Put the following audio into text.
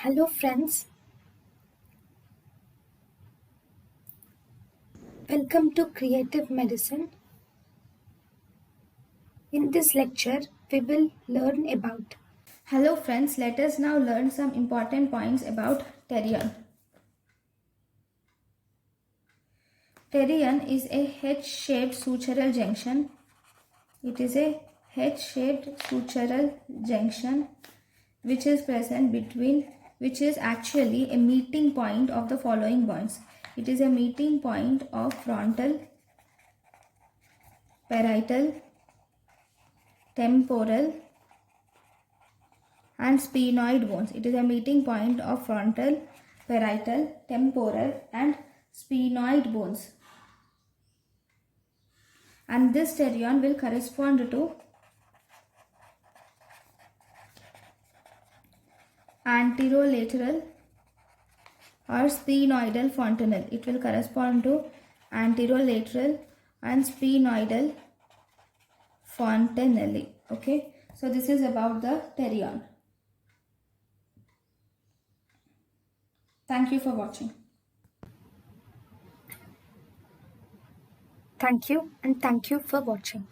Hello friends, welcome to Creative Medicine. In this lecture, we will learn about. Hello friends, let us now learn some important points about pterion. Pterion is a H-shaped sutural junction. It is a H-shaped sutural junction which is present between, which is actually a meeting point of the following points. It is a meeting point of frontal, parietal, temporal and sphenoid bones. It is a meeting point of frontal, parietal, temporal and sphenoid bones. And this pterion will correspond to anterolateral or sphenoidal fontanelle. It will correspond to anterolateral and sphenoidal fontanelle. Okay, so this is about the pterion. Thank you for watching. Thank you and thank you for watching.